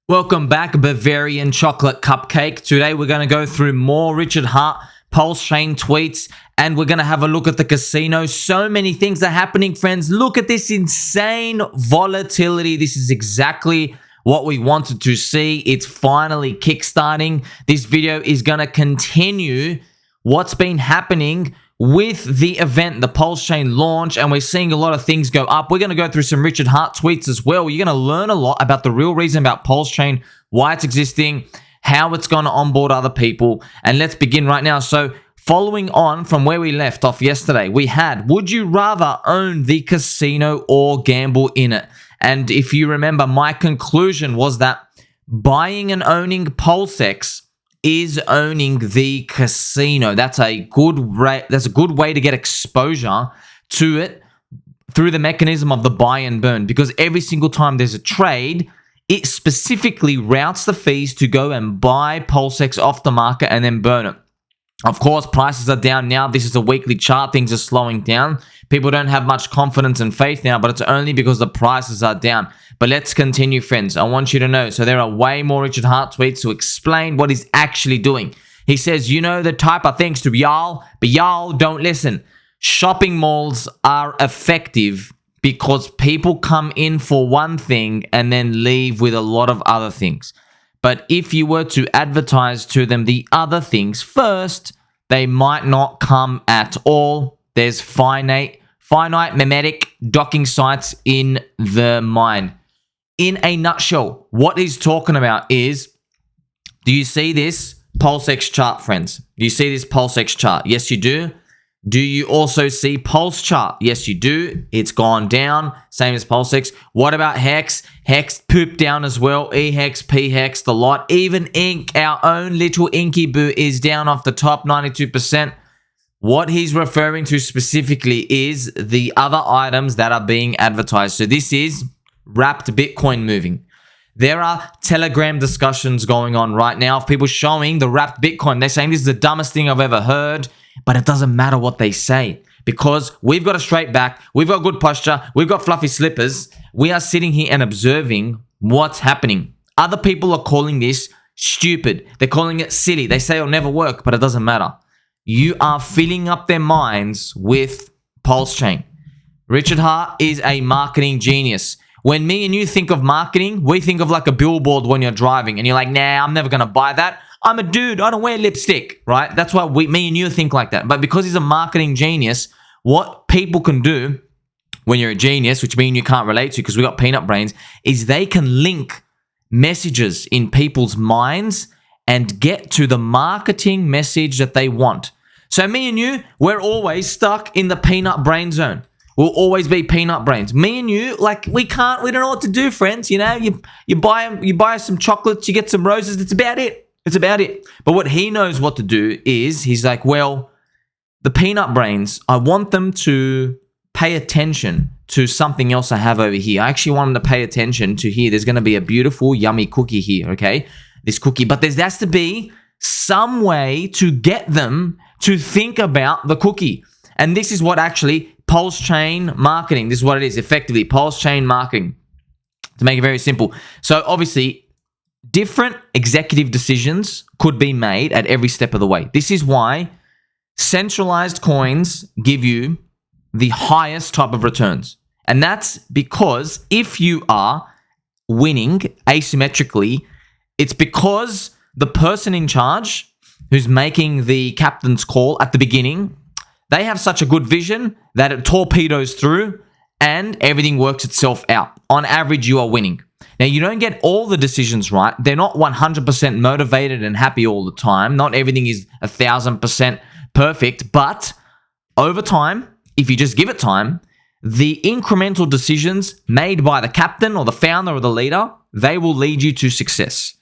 Welcome back, Bavarian Chocolate Cupcake. Today we're going to go through more Richard Heart PulseChain tweets, and we're going to have a look at the casino. So many things are happening, friends. Look at this insane volatility. This is exactly what we wanted to see. It's finally kickstarting. This video is going to continue what's been happening with the event, the PulseChain launch, and we're seeing a lot of things go up. We're going to go through some Richard Heart tweets as well. You're going to learn a lot about the real reason about PulseChain, why it's existing, how it's going to onboard other people, and let's begin right now. So following on from where we left off yesterday, we had, would you rather own the casino or gamble in it? And if you remember, my conclusion was that buying and owning PulseX is owning the casino. That's a good way to get exposure to it through the mechanism of the buy and burn, because every single time there's a trade, it specifically routes the fees to go and buy PulseX off the market and then burn it. Of course, prices are down now. This is a weekly chart. Things are slowing down. People don't have much confidence and faith now, but it's only because the prices are down. But let's continue, friends. I want you to know. So there are way more Richard Heart tweets to explain what he's actually doing. He says, you know the type of things to y'all, but y'all don't listen. Shopping malls are effective because people come in for one thing and then leave with a lot of other things. But if you were to advertise to them the other things first, they might not come at all. There's finite mimetic docking sites in the mind. In a nutshell, what he's talking about is, do you see this PulseX chart, friends? Do you see this PulseX chart? Yes, you do. Do you also see Pulse chart? Yes, you do. It's gone down, same as PulseX. What about HEX? HEX pooped down as well. eHEX, pHEX, the lot. Even Ink, our own little Inky Boo, is down off the top, 92%. What he's referring to specifically is the other items that are being advertised. So this is wrapped Bitcoin moving. There are Telegram discussions going on right now of people showing the wrapped Bitcoin. They're saying this is the dumbest thing I've ever heard, but it doesn't matter what they say because we've got a straight back, we've got good posture, we've got fluffy slippers. We are sitting here and observing what's happening. Other people are calling this stupid. They're calling it silly. They say it'll never work, but it doesn't matter. You are filling up their minds with PulseChain. Richard Heart is a marketing genius. When me and you think of marketing, we think of like a billboard when you're driving and you're like, nah, I'm never going to buy that. I'm a dude. I don't wear lipstick, right? That's why me and you think like that. But because he's a marketing genius, what people can do when you're a genius, which means you can't relate to because we got peanut brains, is they can link messages in people's minds and get to the marketing message that they want. So me and you, we're always stuck in the peanut brain zone. We'll always be peanut brains. Me and you, like we don't know what to do, friends. You know, you buy some chocolates, you get some roses. It's about it. It's about it. But what he knows what to do is he's like, well, the peanut brains, I want them to pay attention to something else I have over here. I actually want them to pay attention to here. There's going to be a beautiful, yummy cookie here, okay? This cookie. But there has to be some way to get them to think about the cookie. And this is what actually PulseChain Marketing, this is what it is, effectively, PulseChain Marketing, to make it very simple. So obviously, different executive decisions could be made at every step of the way. This is why centralized coins give you the highest type of returns. And that's because if you are winning asymmetrically, it's because the person in charge who's making the captain's call at the beginning, they have such a good vision that it torpedoes through and everything works itself out. On average, you are winning. Now, you don't get all the decisions right. They're not 100% motivated and happy all the time. Not everything is 1,000% perfect. But over time, if you just give it time, the incremental decisions made by the captain or the founder or the leader, they will lead you to success.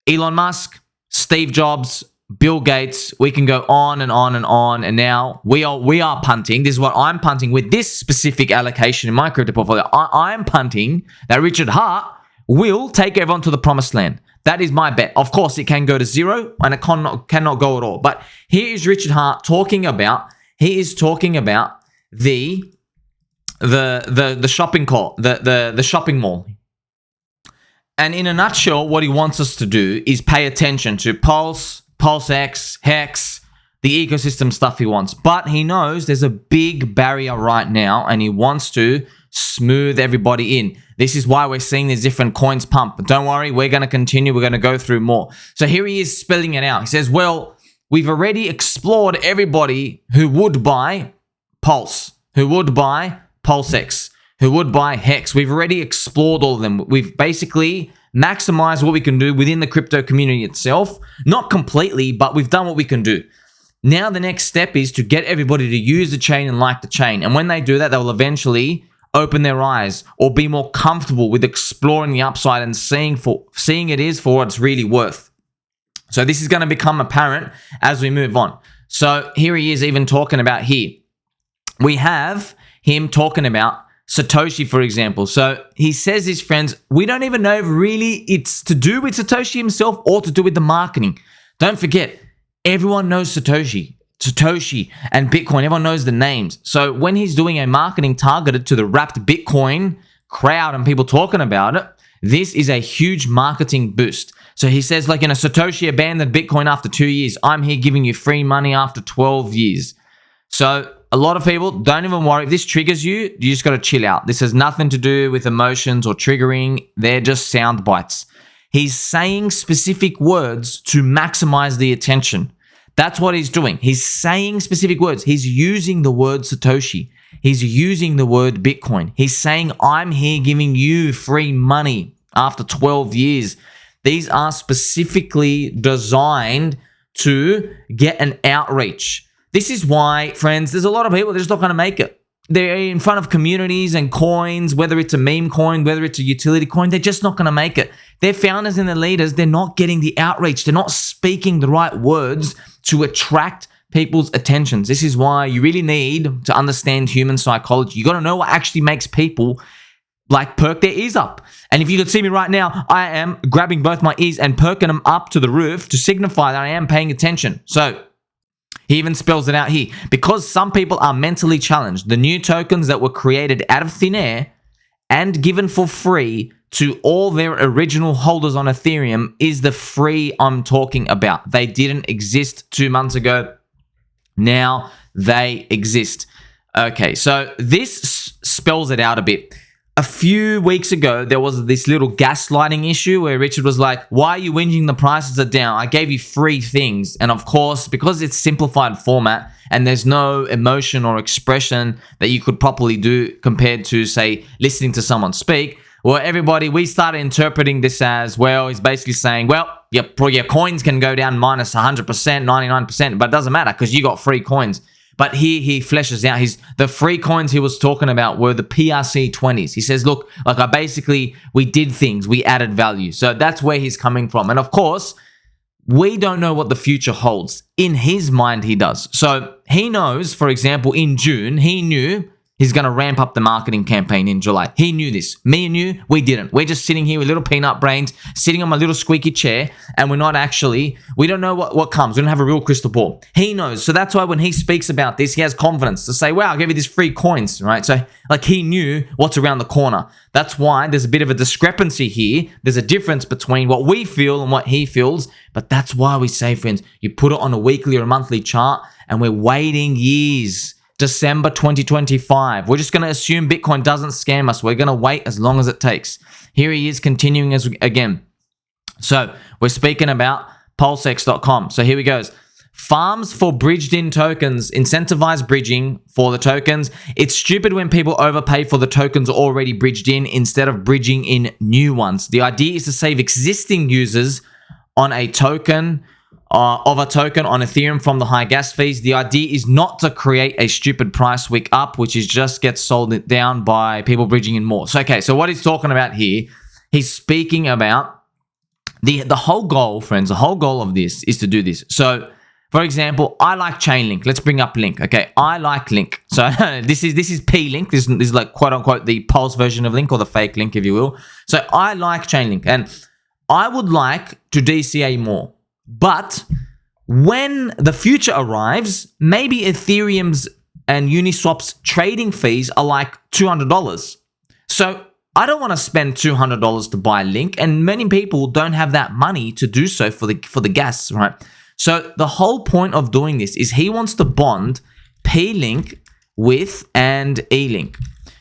Elon Musk, Steve Jobs, Bill Gates, we can go on and on and on. And now we are punting. This is what I'm punting with this specific allocation in my crypto portfolio. I'm punting that Richard Heart will take everyone to the promised land. That is my bet. Of course, it can go to zero and it cannot go at all. But here is Richard Heart talking about, he is talking about the shopping call, the shopping mall. And in a nutshell, what he wants us to do is pay attention to Pulse, PulseX, eHEX, the ecosystem stuff he wants. But he knows there's a big barrier right now, and he wants to smooth everybody in. This is why we're seeing these different coins pump. But don't worry, we're going to continue. We're going to go through more. So here he is spelling it out. He says, well, we've already explored everybody who would buy Pulse, who would buy PulseX, who would buy eHEX. We've already explored all of them. We've basically maximized what we can do within the crypto community itself. Not completely, but we've done what we can do. Now the next step is to get everybody to use the chain and like the chain. And when they do that, they will eventually open their eyes or be more comfortable with exploring the upside and seeing it is for what it's really worth. So this is going to become apparent as we move on. So here he is even talking about here. We have him talking about Satoshi, for example. So he says this, friends, we don't even know if really it's to do with Satoshi himself or to do with the marketing. Don't forget, everyone knows Satoshi and Bitcoin. Everyone knows the names. So when he's doing a marketing targeted to the wrapped Bitcoin crowd and people talking about it, this is a huge marketing boost. So he says, like, Satoshi abandoned Bitcoin after 2 years. I'm here giving you free money after 12 years. So a lot of people, don't even worry. If this triggers you, you just got to chill out. This has nothing to do with emotions or triggering. They're just sound bites. He's saying specific words to maximize the attention. That's what he's doing. He's saying specific words. He's using the word Satoshi. He's using the word Bitcoin. He's saying, I'm here giving you free money after 12 years. These are specifically designed to get an outreach. This is why, friends, there's a lot of people that are just not going to make it. They're in front of communities and coins, whether it's a meme coin, whether it's a utility coin, they're just not going to make it. Their founders and their leaders, they're not getting the outreach. They're not speaking the right words to attract people's attentions. This is why you really need to understand human psychology. You got to know what actually makes people perk their ears up. And if you could see me right now, I am grabbing both my ears and perking them up to the roof to signify that I am paying attention. So he even spells it out here. Because some people are mentally challenged, the new tokens that were created out of thin air and given for free to all their original holders on Ethereum is the free I'm talking about. They didn't exist 2 months ago. Now they exist. Okay, so this spells it out a bit. A few weeks ago, there was this little gaslighting issue where Richard was like, why are you whinging the prices are down? I gave you free things. And of course, because it's simplified format and there's no emotion or expression that you could properly do compared to, say, listening to someone speak, well, everybody, we started interpreting this as, well, he's basically saying, well, your coins can go down minus 100%, 99%, but it doesn't matter because you got free coins. But here he fleshes out the free coins he was talking about were the PRC20s. He says, look, we did things, we added value. So that's where he's coming from. And of course, we don't know what the future holds. In his mind, he does. So he knows, for example, in June, he knew he's going to ramp up the marketing campaign in July. He knew this. Me and you, we didn't. We're just sitting here with little peanut brains, sitting on my little squeaky chair, and we don't know what comes. We don't have a real crystal ball. He knows. So that's why when he speaks about this, he has confidence to say, wow, I gave you these free coins, right? So he knew what's around the corner. That's why there's a bit of a discrepancy here. There's a difference between what we feel and what he feels. But that's why we say, friends, you put it on a weekly or a monthly chart, and we're waiting years. December 2025. We're just going to assume Bitcoin doesn't scam us. We're going to wait as long as it takes. Here he is continuing again. So we're speaking about PulseX.com. So here he goes. Farms for bridged in tokens incentivize bridging for the tokens. It's stupid when people overpay for the tokens already bridged in instead of bridging in new ones. The idea is to save existing users on a token on Ethereum from the high gas fees. The idea is not to create a stupid price wick up, which is just gets sold down by people bridging in more. So, okay, so what he's talking about here, he's speaking about the whole goal, friends, the whole goal of this is to do this. So, for example, I like Chainlink. Let's bring up Link. Okay, I like Link. So this is P-Link. This is like quote unquote the Pulse version of Link or the fake Link, if you will. So I like Chainlink and I would like to DCA more. But when the future arrives, maybe Ethereum's and Uniswap's trading fees are like $200. So I don't want to spend $200 to buy Link, and many people don't have that money to do so for the gas, right? So the whole point of doing this is he wants to bond P-Link with and eLINK.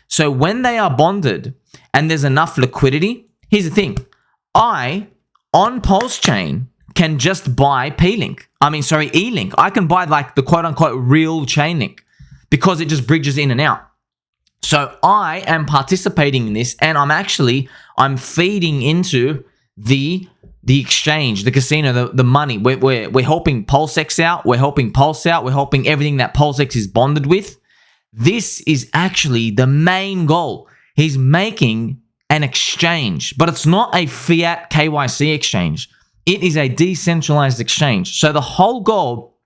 So when they are bonded and there's enough liquidity, here's the thing. I, on PulseChain, can just buy eLINK. I can buy like the quote-unquote real chain link because it just bridges in and out. So I am participating in this, and I'm feeding into the exchange, the casino, the money. We're helping PulseX out. We're helping Pulse out. We're helping everything that PulseX is bonded with. This is actually the main goal. He's making an exchange, but it's not a fiat KYC exchange. It is a decentralized exchange. So the whole goal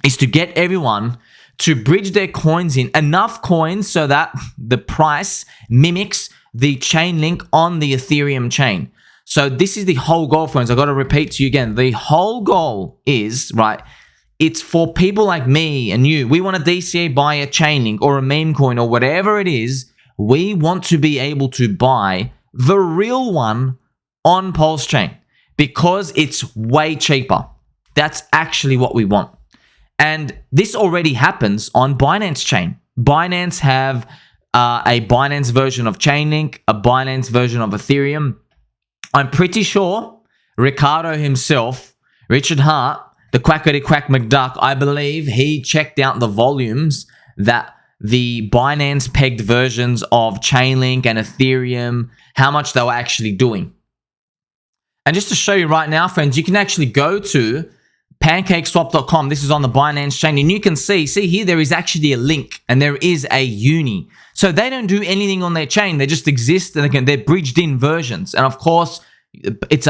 is to get everyone to bridge their coins in, enough coins so that the price mimics the chain link on the Ethereum chain. So this is the whole goal, friends. I've got to repeat to you again. The whole goal is, right, it's for people like me and you. We want to DCA buy a chain link or a meme coin or whatever it is. We want to be able to buy the real one on PulseChain because it's way cheaper. That's actually what we want. And this already happens on Binance Chain. Binance have a Binance version of Chainlink, a Binance version of Ethereum. I'm pretty sure Ricardo himself, Richard Hart, the quackity quack McDuck, I believe he checked out the volumes that the Binance pegged versions of Chainlink and Ethereum, how much they were actually doing. And just to show you right now, friends, you can actually go to pancakeswap.com. This is on the Binance chain, and you can see here there is actually a link and there is a uni. So they don't do anything on their chain. They just exist, and again, they're bridged in versions. And of course, it's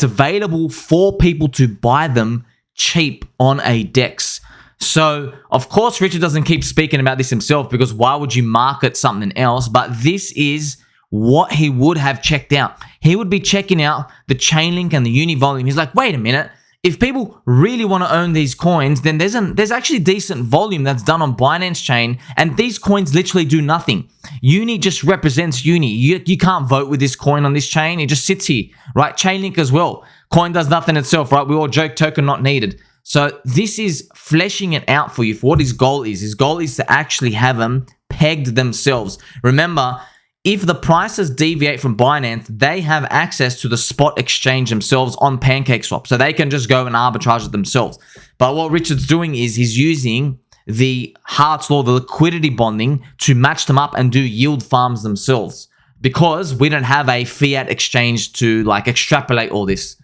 available for people to buy them cheap on a DEX. So of course, Richard doesn't keep speaking about this himself because why would you market something else? But this is what he would have checked out. He would be checking out the Chainlink and the uni volume. He's like, wait a minute. If people really want to own these coins, then there's actually decent volume that's done on Binance Chain, and these coins literally do nothing. Uni just represents uni. You can't vote with this coin on this chain. It just sits here, right? Chainlink as well. Coin does nothing itself, right? We all joke, token not needed. So this is fleshing it out for you for what his goal is. His goal is to actually have them pegged themselves. Remember, if the prices deviate from Binance, they have access to the spot exchange themselves on PancakeSwap. So they can just go and arbitrage it themselves. But what Richard's doing is he's using the Hart's Law, the liquidity bonding, to match them up and do yield farms themselves. Because we don't have a fiat exchange to like extrapolate all this.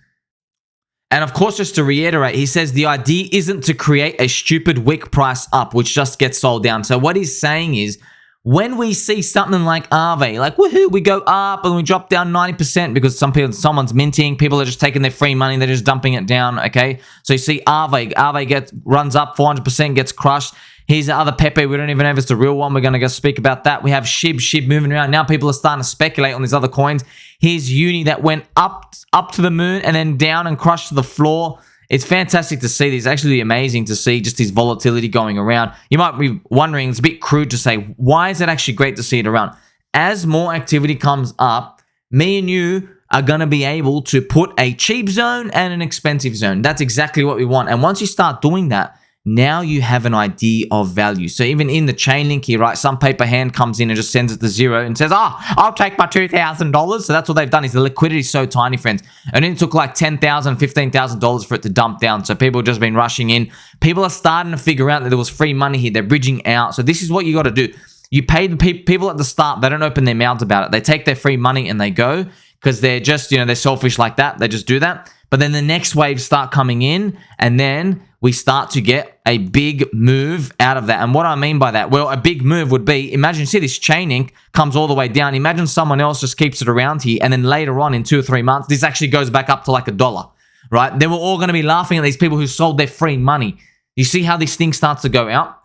And of course, just to reiterate, he says the idea isn't to create a stupid wick price up, which just gets sold down. So what he's saying is, when we see something like AAVE, like woohoo, we go up and we drop down 90% because someone's minting, people are just taking their free money, they're just dumping it down, okay? So you see AAVE runs up 400%, gets crushed. Here's the other Pepe, we don't even know if it's the real one, we're gonna go speak about that. We have SHIB moving around. Now people are starting to speculate on these other coins. Here's Uni that went up to the moon and then down and crushed to the floor. It's fantastic to see. It's actually amazing to see just this volatility going around. You might be wondering, it's a bit crude to say, why is it actually great to see it around? As more activity comes up, me and you are going to be able to put a cheap zone and an expensive zone. That's exactly what we want. And once you start doing that, now you have an idea of value. So even in the chain link here, right, some paper hand comes in and just sends it to zero and says, I'll take my $2,000. So that's what they've done. Is the liquidity is so tiny, friends. And it took like $10,000, $15,000 for it to dump down. So people have just been rushing in. People are starting to figure out that there was free money here. They're bridging out. So this is what you got to do. You pay the people at the start. They don't open their mouths about it. They take their free money and they go because they're just, they're selfish like that. They just do that. But then the next waves start coming in, and then we start to get a big move out of that. And what I mean by that, well, a big move would be, imagine, see this Chainlink comes all the way down. Imagine someone else just keeps it around here, and then later on in 2 or 3 months, this actually goes back up to like $1, right? Then we're all going to be laughing at these people who sold their free money. You see how this thing starts to go out?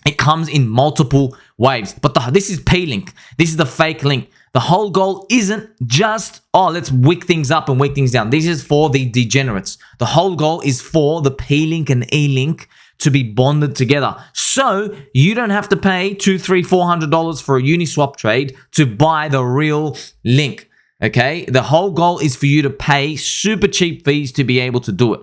It comes in multiple waves. But this is P-Link. This is the fake link. The whole goal isn't just, let's wick things up and wick things down. This is for the degenerates. The whole goal is for the P-Link and eLINK to be bonded together. So you don't have to pay $200, $300, $400 for a Uniswap trade to buy the real link. Okay, the whole goal is for you to pay super cheap fees to be able to do it.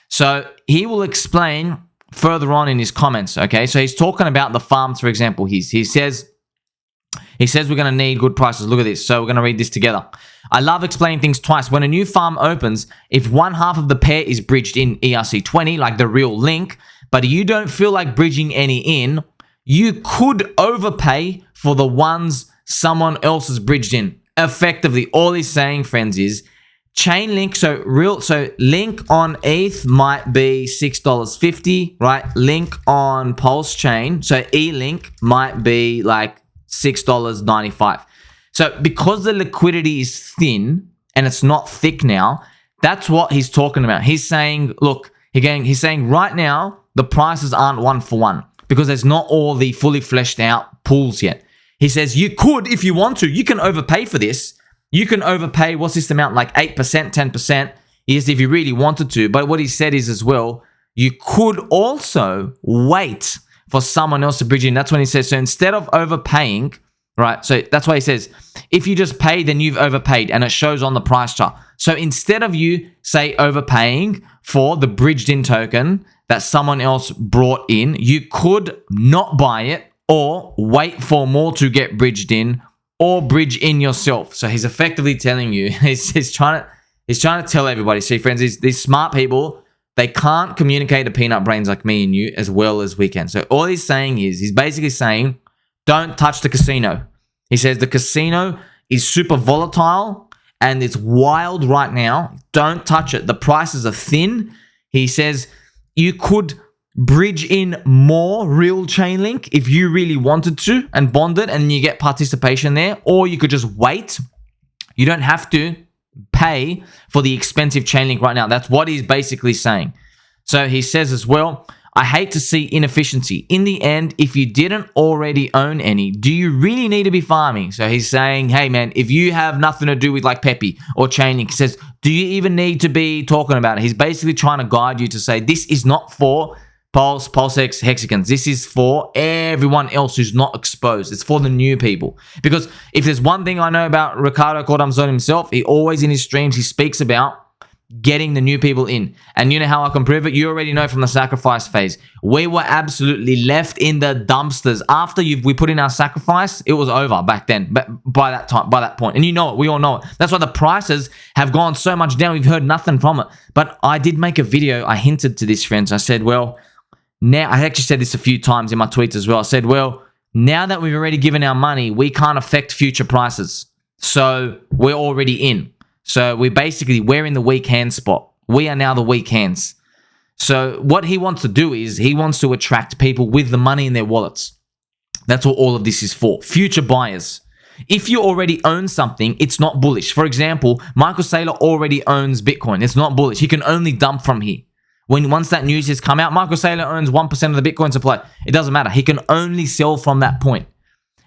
So he will explain further on in his comments. Okay, so he's talking about the farms, for example. He says we're going to need good prices. Look at this. So we're going to read this together. I love explaining things twice. When a new farm opens, if one half of the pair is bridged in ERC20, like the real link, but you don't feel like bridging any in, you could overpay for the ones someone else has bridged in. Effectively, all he's saying, friends, is chain link. So link on ETH might be $6.50, right? Link on PulseChain, so eLINK might be like $6.95. So because the liquidity is thin and it's not thick now, that's what he's talking about. He's saying, look, he's saying right now the prices aren't one for one because there's not all the fully fleshed out pools yet. He says you could, if you want to, you can overpay for this. You can overpay, what's this amount, like 8%, 10%, yes, if you really wanted to. But what he said is as well, you could also wait for someone else to bridge in. That's when he says, so instead of overpaying, right? So that's why he says, if you just pay, then you've overpaid, and it shows on the price chart. So instead of you, say, overpaying for the bridged in token that someone else brought in, you could not buy it, or wait for more to get bridged in, or bridge in yourself. So he's effectively telling you, he's trying to tell everybody, see friends, these smart people, they can't communicate to peanut brains like me and you as well as we can. So all he's saying is, he's basically saying, don't touch the casino. He says the casino is super volatile and it's wild right now. Don't touch it. The prices are thin. He says you could bridge in more real chain link if you really wanted to and bond it, and you get participation there, or you could just wait. You don't have to pay for the expensive chain link right now. That's what he's basically saying. So he says as well, I hate to see inefficiency. In the end, if you didn't already own any, do you really need to be farming? So he's saying, hey man, if you have nothing to do with like Pepe or Chainlink, he says, do you even need to be talking about it? He's basically trying to guide you to say, this is not for Pulse, PulseX, Hexagons. This is for everyone else who's not exposed. It's for the new people. Because if there's one thing I know about Ricardo Cordamzon himself, he always in his streams, he speaks about getting the new people in. And you know how I can prove it? You already know from the sacrifice phase. We were absolutely left in the dumpsters. After we put in our sacrifice, it was over back then. But by that point. And you know it. We all know it. That's why the prices have gone so much down. We've heard nothing from it. But I did make a video. I hinted to this, friends. I said, well, now, I actually said this a few times in my tweets as well. I said, well, now that we've already given our money, we can't affect future prices. So we're already in. So we're in the weak hand spot. We are now the weak hands. So what he wants to do is he wants to attract people with the money in their wallets. That's what all of this is for. Future buyers. If you already own something, it's not bullish. For example, Michael Saylor already owns Bitcoin. It's not bullish. He can only dump from here. Once that news has come out, Michael Saylor owns 1% of the Bitcoin supply. It doesn't matter. He can only sell from that point.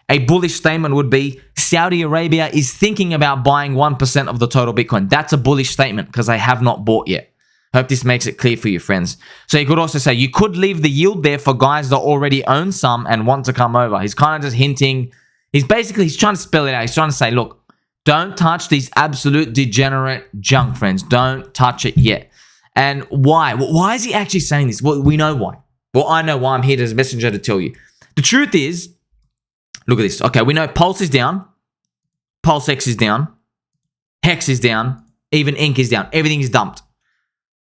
A bullish statement would be Saudi Arabia is thinking about buying 1% of the total Bitcoin. That's a bullish statement because they have not bought yet. Hope this makes it clear for you, friends. So you could also say you could leave the yield there for guys that already own some and want to come over. He's kind of just hinting. He's trying to spell it out. He's trying to say, look, don't touch these absolute degenerate junk, friends. Don't touch it yet. And why? Well, why is he actually saying this? Well, we know why. Well, I know why. I'm here as a messenger to tell you. The truth is, look at this. Okay, we know Pulse is down. PulseX is down. Hex is down. Even Ink is down. Everything is dumped.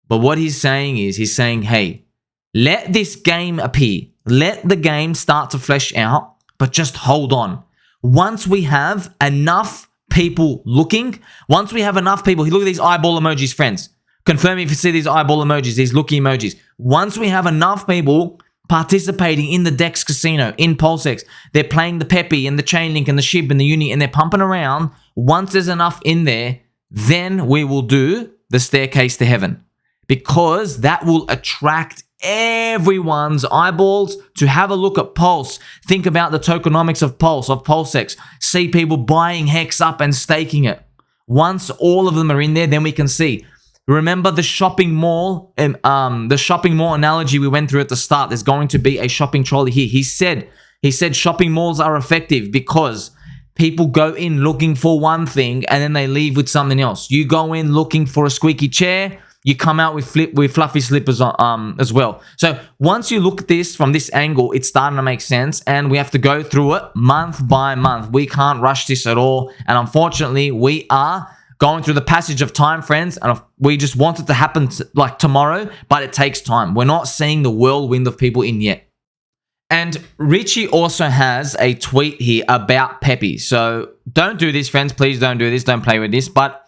But what he's saying is, he's saying, hey, let this game appear. Let the game start to flesh out, but just hold on. Once we have enough people looking, once we have enough people, look at these eyeball emojis, friends. Confirm if you see these eyeball emojis, these looky emojis. Once we have enough people participating in the DEX casino, in PulseX, they're playing the Pepe and the Chainlink and the SHIB and the Uni, and they're pumping around. Once there's enough in there, then we will do the staircase to heaven, because that will attract everyone's eyeballs to have a look at Pulse. Think about the tokenomics of Pulse, of PulseX. See people buying Hex up and staking it. Once all of them are in there, then we can see. Remember the shopping mall, the shopping mall analogy we went through at the start. There's going to be a shopping trolley here. He said shopping malls are effective because people go in looking for one thing and then they leave with something else. You go in looking for a squeaky chair, you come out with fluffy slippers as well. So once you look at this from this angle, it's starting to make sense, and we have to go through it month by month. We can't rush this at all, and unfortunately, we are going through the passage of time, friends, and we just want it to happen like tomorrow, but it takes time. We're not seeing the whirlwind of people in yet. And Richie also has a tweet here about Pepe. So don't do this, friends. Please don't do this. Don't play with this. But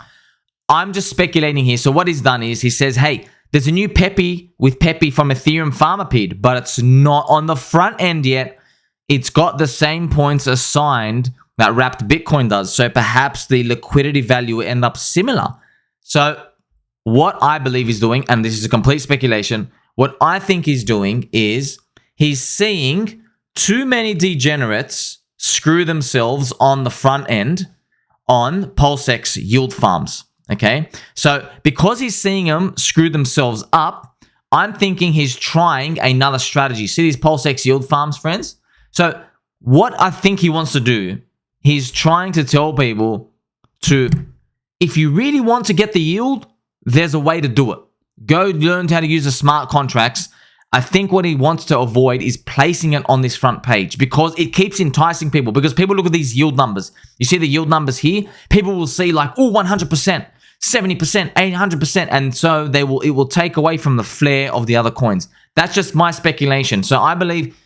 I'm just speculating here. So what he's done is he says, hey, there's a new Pepe with Pepe from Ethereum Farm appeared, but it's not on the front end yet. It's got the same points assigned that wrapped Bitcoin does. So perhaps the liquidity value will end up similar. So what I believe he's doing, and this is a complete speculation, what I think he's doing is he's seeing too many degenerates screw themselves on the front end on PulseX yield farms. Okay, so because he's seeing them screw themselves up, I'm thinking he's trying another strategy. See these PulseX yield farms, friends? So what I think he wants to do, he's trying to tell people to, if you really want to get the yield, there's a way to do it. Go learn how to use the smart contracts. I think what he wants to avoid is placing it on this front page because it keeps enticing people, because people look at these yield numbers. You see the yield numbers here? People will see like, oh, 100%. 70%, 800%, and so it will take away from the flair of the other coins. That's just my speculation. So I believe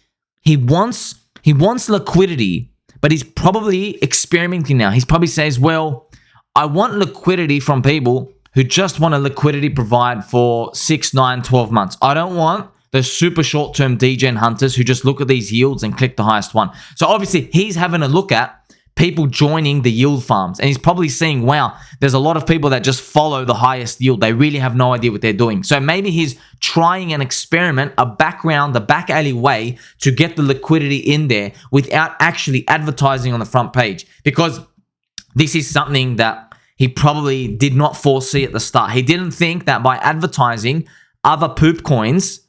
he wants liquidity, but he's probably experimenting now. He's probably says, well, I want liquidity from people who just want a liquidity provide for 6, 9, 12 months. I don't want the super short-term degen hunters who just look at these yields and click the highest one. So obviously he's having a look at people joining the yield farms, and he's probably seeing, wow, there's a lot of people that just follow the highest yield. They really have no idea what they're doing. So maybe he's trying an experiment, a back alley way to get the liquidity in there without actually advertising on the front page, because this is something that he probably did not foresee at the start. He didn't think that by advertising other poop coins,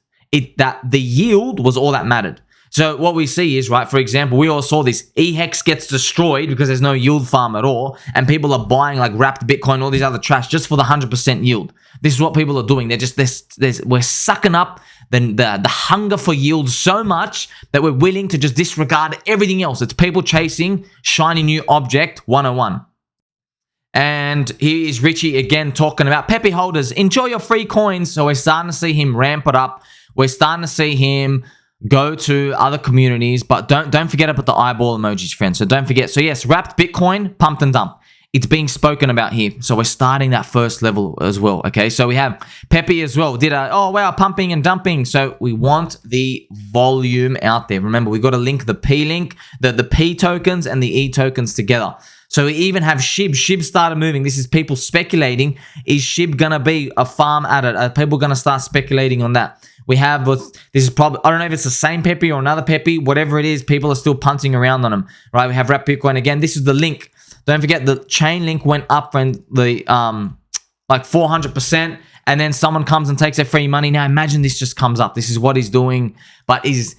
that the yield was all that mattered. So what we see is, right, for example, we all saw this. eHEX gets destroyed because there's no yield farm at all, and people are buying like wrapped Bitcoin, all these other trash just for the 100% yield. This is what people are doing. They're just we're sucking up the hunger for yield so much that we're willing to just disregard everything else. It's people chasing shiny new object 101. And here is Richie again talking about Pepe holders. Enjoy your free coins. So we're starting to see him ramp it up. We're starting to see him go to other communities, but don't forget about the eyeball emojis, friends. So don't forget. So yes, wrapped Bitcoin, pumped and dump. It's being spoken about here. So we're starting that first level as well. Okay, so we have Pepe as well. Oh wow, pumping and dumping. So we want the volume out there. Remember, we got to link the P-Link, the P tokens and the E tokens together. So we even have SHIB. SHIB started moving. This is people speculating. Is SHIB going to be a farm at it? Are people going to start speculating on that? We have, this is probably, I don't know if it's the same Pepe or another Pepe, whatever it is, people are still punting around on them, right? We have wrapped Bitcoin again. This is the link. Don't forget the chain link went up when the, like 400%, and then someone comes and takes their free money. Now imagine this just comes up. This is what he's doing, but he's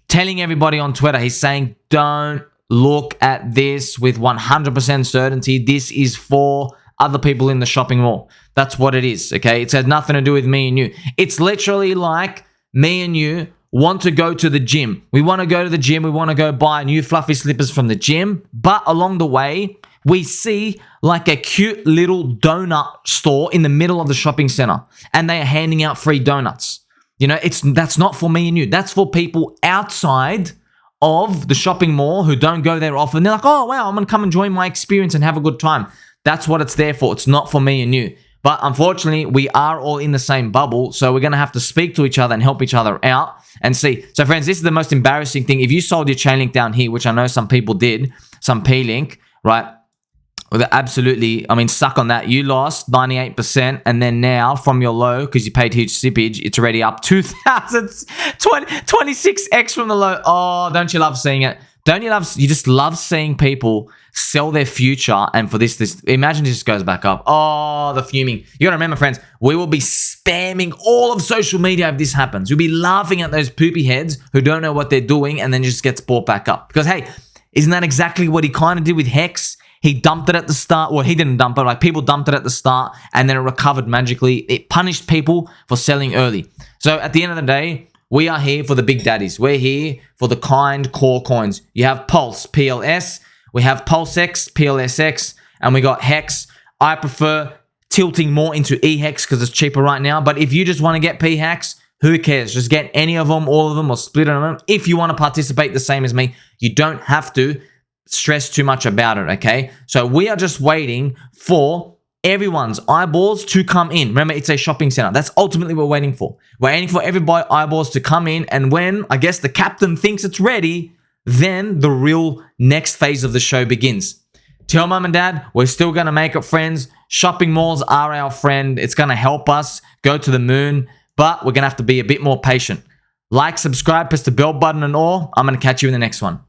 telling everybody on Twitter, he's saying, don't look at this with 100% certainty. This is for other people in the shopping mall. That's what it is, okay? It has nothing to do with me and you. It's literally like me and you want to go to the gym. We want to go to the gym. We want to go buy new fluffy slippers from the gym. But along the way, we see like a cute little donut store in the middle of the shopping center, and they are handing out free donuts. You know, that's not for me and you. That's for people outside of the shopping mall who don't go there often. They're like, oh, wow, I'm going to come and join my experience and have a good time. That's what it's there for. It's not for me and you. But unfortunately, we are all in the same bubble, so we're going to have to speak to each other and help each other out and see. So friends, this is the most embarrassing thing. If you sold your chain link down here, which I know some people did, some P-Link, right? Well, absolutely, I mean, suck on that. You lost 98%, and then now from your low, because you paid huge sippage, it's already up 2,000, 26x from the low. Oh, don't you love seeing it? Don't you love, you just love seeing people sell their future, and for this, imagine this just goes back up. Oh, the fuming. You gotta remember, friends, we will be spamming all of social media if this happens. You'll be laughing at those poopy heads who don't know what they're doing and then just gets bought back up. Because hey, isn't that exactly what he kind of did with HEX? He dumped it at the start. Well, he didn't dump it. Like, people dumped it at the start and then it recovered magically. It punished people for selling early. So at the end of the day, we are here for the big daddies. We're here for the kind core coins. You have Pulse, PLS. We have PulseX, PLSX. And we got HEX. I prefer tilting more into eHEX because it's cheaper right now. But if you just want to get pHEX, who cares? Just get any of them, all of them, or split them. If you want to participate the same as me, you don't have to stress too much about it, okay? So we are just waiting for everyone's eyeballs to come in. Remember, it's a shopping center. That's ultimately what we're waiting for. We're waiting for everybody eyeballs to come in, and when, I guess, the captain thinks it's ready, then the real next phase of the show begins. Tell mom and dad, we're still going to make it, friends. Shopping malls are our friend. It's going to help us go to the moon, but we're going to have to be a bit more patient. Like, subscribe, press the bell button and all. I'm going to catch you in the next one.